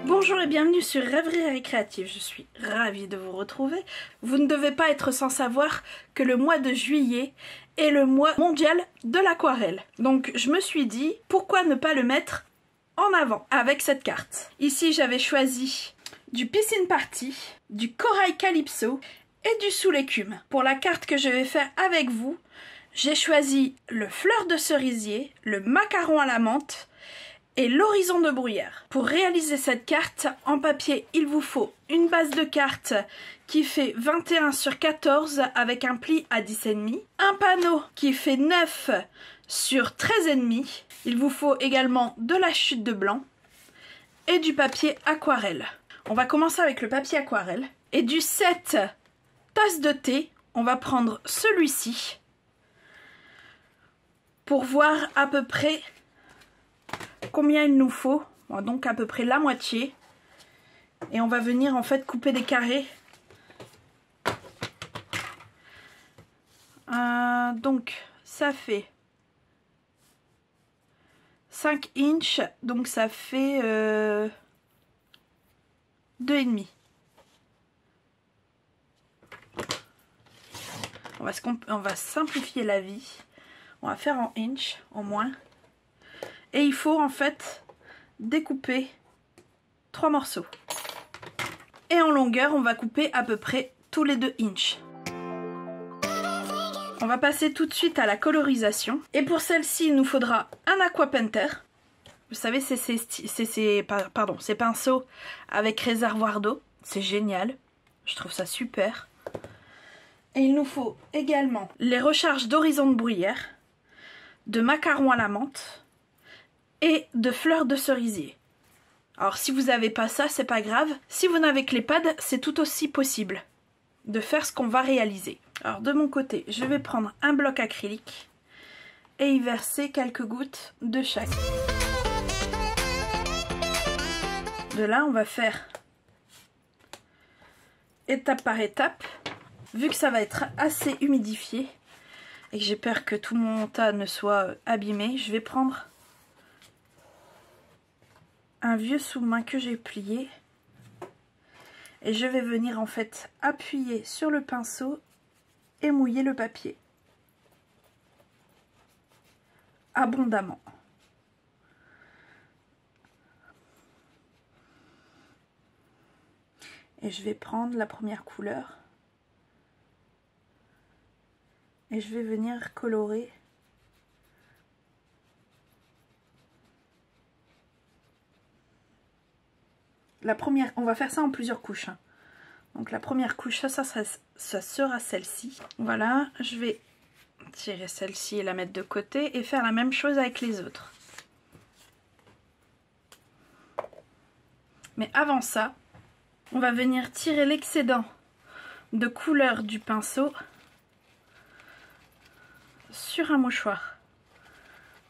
Bonjour et bienvenue sur Rêverie Récréative, je suis ravie de vous retrouver. Vous ne devez pas être sans savoir que le mois de juillet est le mois mondial de l'aquarelle. Donc je me suis dit, pourquoi ne pas le mettre en avant avec cette carte. Ici j'avais choisi du Piscine Party, du Corail Calypso et du Sous l'écume. Pour la carte que je vais faire avec vous, j'ai choisi le Fleur de cerisier, le Macaron à la menthe et l'horizon de bruyère. Pour réaliser cette carte en papier, il vous faut une base de carte qui fait 21 sur 14 avec un pli à 10,5, un panneau qui fait 9 sur 13,5. Il vous faut également de la chute de blanc et du papier aquarelle. On va commencer avec le papier aquarelle. Et du set tasse de thé, on va prendre celui-ci pour voir à peu près combien il nous faut. Bon, donc à peu près la moitié. Et on va venir en fait couper des carrés. Donc ça fait 5 inches, donc ça fait 2,5. On va simplifier la vie. On va faire en inch au moins. Et il faut en fait découper 3 morceaux. Et en longueur, on va couper à peu près tous les 2 inches. On va passer tout de suite à la colorisation. Et pour celle-ci, il nous faudra un aqua painter. Vous savez, c'est ces pinceaux avec réservoir d'eau. C'est génial. Je trouve ça super. Et il nous faut également les recharges d'horizon de bruyère, de macaron à la menthe et de fleurs de cerisier. Alors si vous n'avez pas ça, c'est pas grave. Si vous n'avez que les pads, c'est tout aussi possible de faire ce qu'on va réaliser. Alors de mon côté, je vais prendre un bloc acrylique et y verser quelques gouttes de chaque. De là, on va faire étape par étape. Vu que ça va être assez humidifié et que j'ai peur que tout mon tas ne soit abîmé, je vais prendre un vieux sous-main que j'ai plié et je vais venir en fait appuyer sur le pinceau et mouiller le papier abondamment. Et je vais prendre la première couleur et je vais venir colorer la première. On va faire ça en plusieurs couches, hein. Donc la première couche, ça sera celle-ci. Voilà, je vais tirer celle-ci et la mettre de côté et faire la même chose avec les autres. Mais avant ça, on va venir tirer l'excédent de couleur du pinceau sur un mouchoir.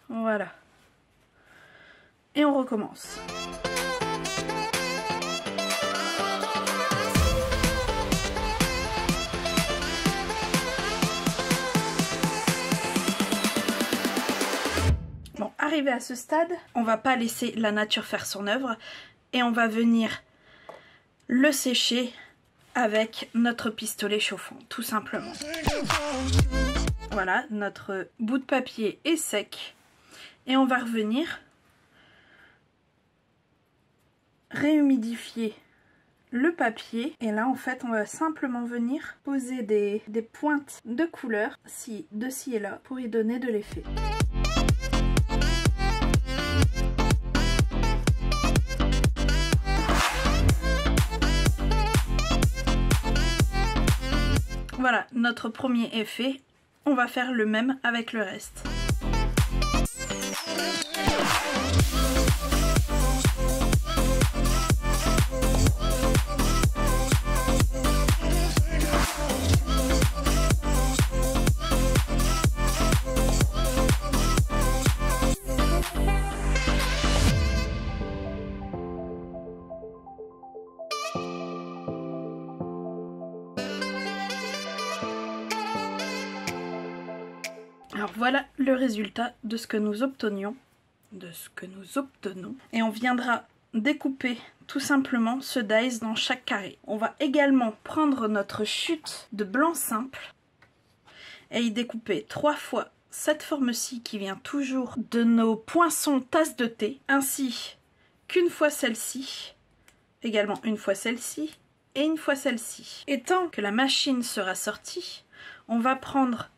Voilà. Et on recommence. Bon, arrivé à ce stade, on va pas laisser la nature faire son œuvre et on va venir le sécher avec notre pistolet chauffant, tout simplement. Voilà, notre bout de papier est sec et on va revenir réhumidifier le papier. Et là en fait on va simplement venir poser des pointes de couleur de ci et là pour y donner de l'effet. Voilà notre premier effet. On va faire le même avec le reste. Alors voilà le résultat de ce que nous obtenions. Et on viendra découper tout simplement ce dice dans chaque carré. On va également prendre notre chute de blanc simple et y découper 3 fois cette forme-ci qui vient toujours de nos poinçons tasses de thé, ainsi qu'une fois celle-ci, également une fois celle-ci et une fois celle-ci. Et tant que la machine sera sortie, on va prendre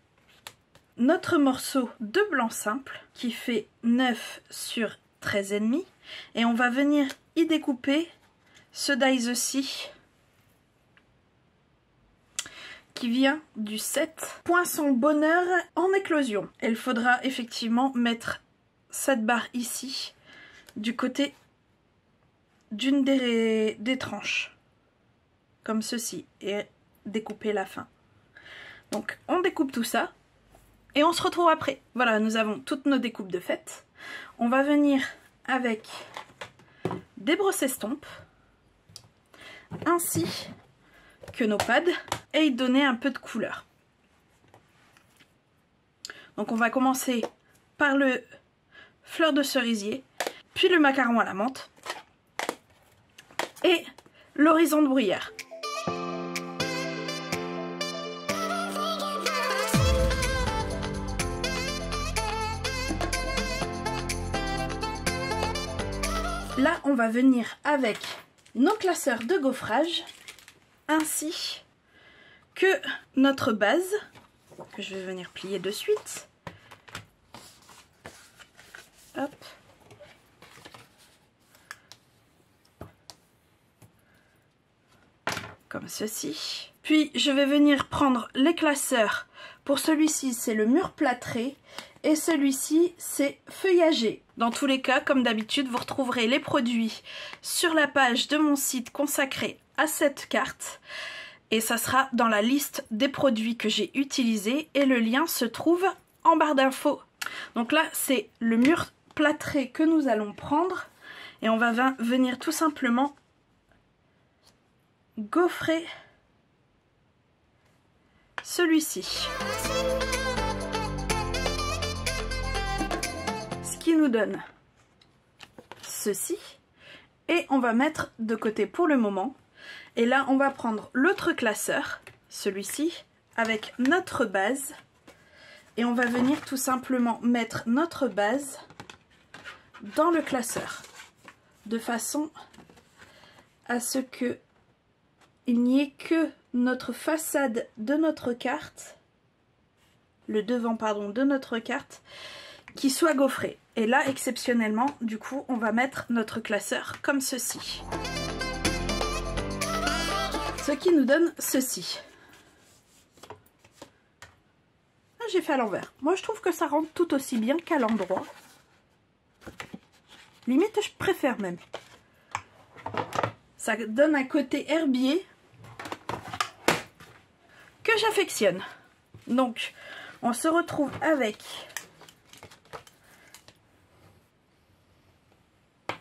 notre morceau de blanc simple qui fait 9 sur 13,5 et on va venir y découper ce dice-ci qui vient du set Poinçon Bonheur en éclosion. Et il faudra effectivement mettre cette barre ici du côté d'une des tranches comme ceci et découper la fin. Donc on découpe tout ça et on se retrouve après. Voilà, nous avons toutes nos découpes de fait. On va venir avec des brosses estompes ainsi que nos pads et y donner un peu de couleur. Donc on va commencer par le fleur de cerisier, puis le macaron à la menthe et l'horizon de bruyère. Là, on va venir avec nos classeurs de gaufrage ainsi que notre base que je vais venir plier de suite. Hop. Comme ceci. Puis je vais venir prendre les classeurs. Pour celui-ci, c'est le mur plâtré et celui-ci, c'est feuillagé. Dans tous les cas, comme d'habitude, vous retrouverez les produits sur la page de mon site consacrée à cette carte. Et ça sera dans la liste des produits que j'ai utilisés et le lien se trouve en barre d'infos. Donc là, c'est le mur plâtré que nous allons prendre et on va venir tout simplement gaufrer celui-ci. Ce qui nous donne ceci et on va mettre de côté pour le moment. Et là, on va prendre l'autre classeur, celui-ci, avec notre base. Et on va venir tout simplement mettre notre base dans le classeur. De façon à ce que il n'y ait que notre façade de notre carte, le devant, pardon, de notre carte, qui soit gaufré. Et là, exceptionnellement, du coup, on va mettre notre classeur comme ceci. Ce qui nous donne ceci. J'ai fait à l'envers. Moi, je trouve que ça rentre tout aussi bien qu'à l'endroit. Limite, je préfère même. Ça donne un côté herbier que j'affectionne. Donc, on se retrouve avec...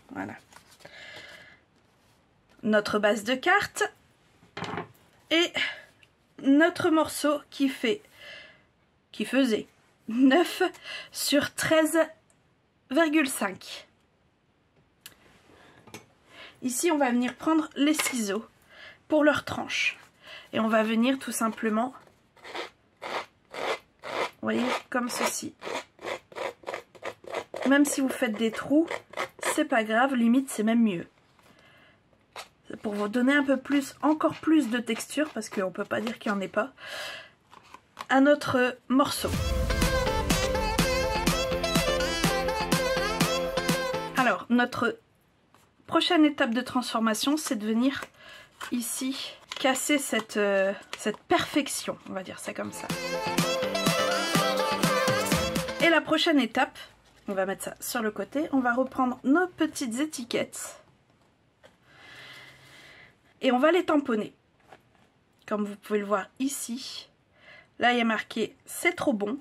Voilà. Notre base de carte. Et notre morceau qui faisait 9 sur 13,5. Ici, on va venir prendre les ciseaux pour leur tranche. Et on va venir tout simplement, vous voyez, comme ceci. Même si vous faites des trous, c'est pas grave, limite c'est même mieux. Pour vous donner un peu plus, encore plus de texture, parce qu'on ne peut pas dire qu'il n'y en ait pas, à notre morceau. Alors, notre prochaine étape de transformation, c'est de venir ici casser cette perfection, on va dire ça comme ça. Et la prochaine étape, on va mettre ça sur le côté, on va reprendre nos petites étiquettes. Et on va les tamponner. Comme vous pouvez le voir ici. Là, il y a marqué « C'est trop bon »,«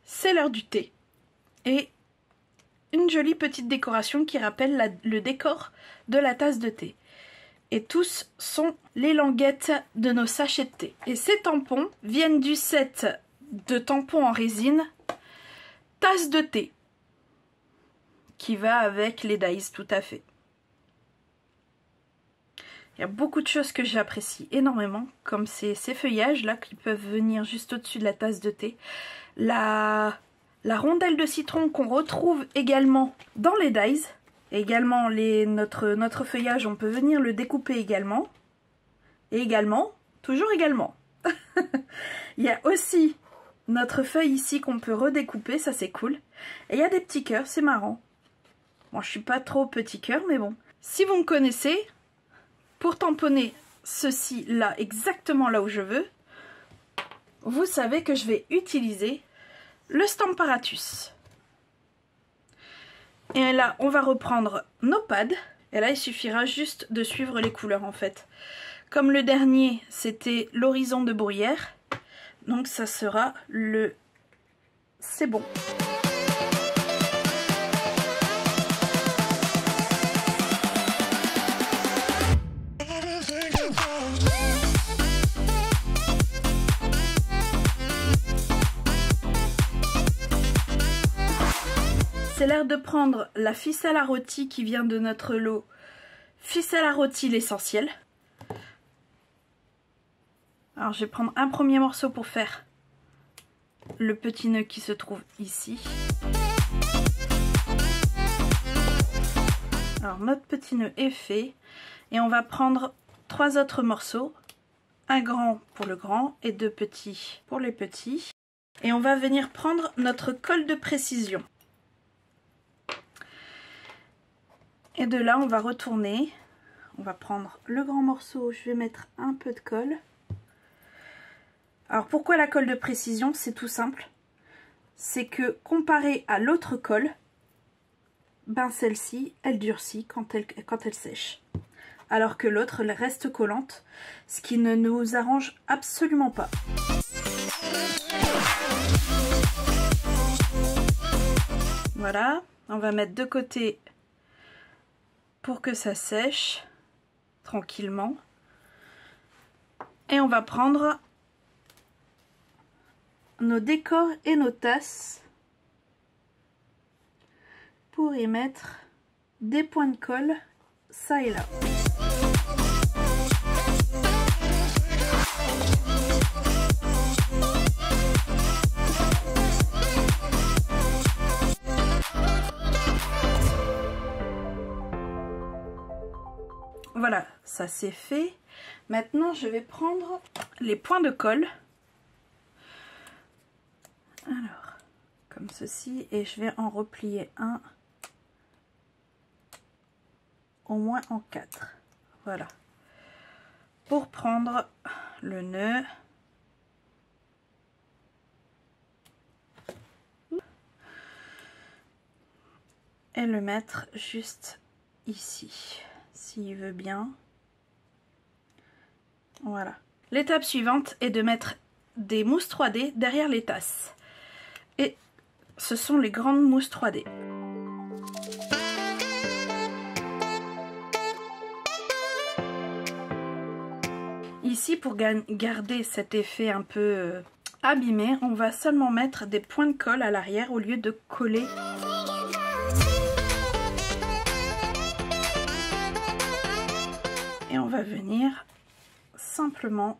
C'est l'heure du thé ». Et une jolie petite décoration qui rappelle le décor de la tasse de thé. Et tous sont les languettes de nos sachets de thé. Et ces tampons viennent du set de tampons en résine tasse de thé. Qui va avec les dice, tout à fait. Il y a beaucoup de choses que j'apprécie énormément, comme ces feuillages là qui peuvent venir juste au-dessus de la tasse de thé. La rondelle de citron qu'on retrouve également dans les dies. Et également notre feuillage, on peut venir le découper également. Et également, toujours également. Il y a aussi notre feuille ici qu'on peut redécouper, ça c'est cool. Et il y a des petits cœurs, c'est marrant. Bon, je suis pas trop petit cœur, mais bon. Si vous me connaissez, pour tamponner ceci là, exactement là où je veux, vous savez que je vais utiliser le Stamparatus. Et là, on va reprendre nos pads. Et là, il suffira juste de suivre les couleurs en fait. Comme le dernier, c'était l'horizon de Bruyère. Donc ça sera le... C'est bon. C'est l'heure de prendre la ficelle à rôti qui vient de notre lot ficelle à rôti l'essentiel. Alors je vais prendre un premier morceau pour faire le petit nœud qui se trouve ici. Alors notre petit nœud est fait et on va prendre 3 autres morceaux. Un grand pour le grand et 2 petits pour les petits. Et on va venir prendre notre colle de précision. Et de là, on va retourner. On va prendre le grand morceau. Je vais mettre un peu de colle. Alors, pourquoi la colle de précision? C'est tout simple. C'est que comparé à l'autre colle, ben celle-ci, elle durcit quand elle sèche. Alors que l'autre, elle reste collante. Ce qui ne nous arrange absolument pas. Voilà. On va mettre de côté pour que ça sèche tranquillement. Et on va prendre nos décors et nos tasses pour y mettre des points de colle ça et là. Voilà, ça c'est fait. Maintenant, je vais prendre les points de colle. Alors, comme ceci, et je vais en replier un au moins en 4. Voilà. Pour prendre le nœud. Et le mettre juste ici. S'il veut bien. Voilà. L'étape suivante est de mettre des mousses 3D derrière les tasses. Et ce sont les grandes mousses 3D. Ici, pour garder cet effet un peu abîmé, on va seulement mettre des points de colle à l'arrière au lieu de coller. Et on va venir simplement,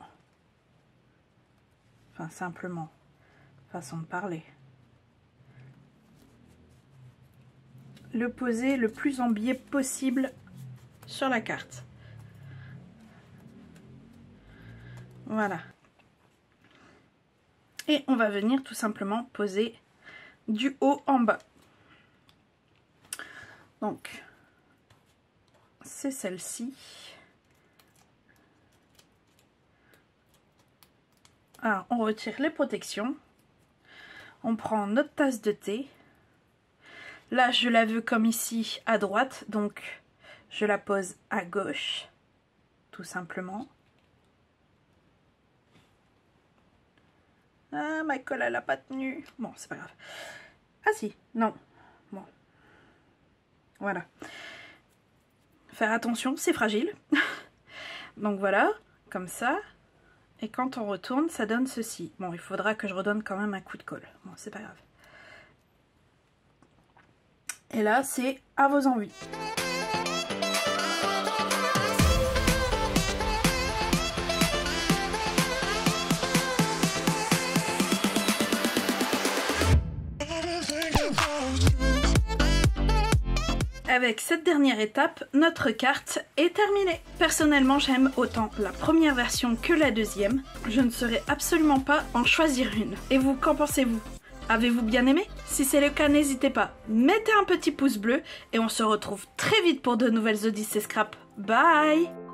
façon de parler, le poser le plus en biais possible sur la carte. Voilà. Et on va venir tout simplement poser du haut en bas. Donc, c'est celle-ci. Alors, on retire les protections. On prend notre tasse de thé. Là, je la veux comme ici à droite, donc je la pose à gauche, tout simplement. Ah, ma colle, elle n'a pas tenu. Bon, c'est pas grave. Ah si, non. Bon. Voilà. Faire attention, c'est fragile. Donc voilà, comme ça. Et quand on retourne, ça donne ceci. Bon, il faudra que je redonne quand même un coup de colle. Bon, c'est pas grave. Et là, c'est à vos envies. avec cette dernière étape, notre carte est terminée. Personnellement, j'aime autant la première version que la deuxième. Je ne saurais absolument pas en choisir une. Et vous, qu'en pensez-vous ? Avez-vous bien aimé? Si c'est le cas, n'hésitez pas, mettez un petit pouce bleu et on se retrouve très vite pour de nouvelles Odyssées Scrap. Bye!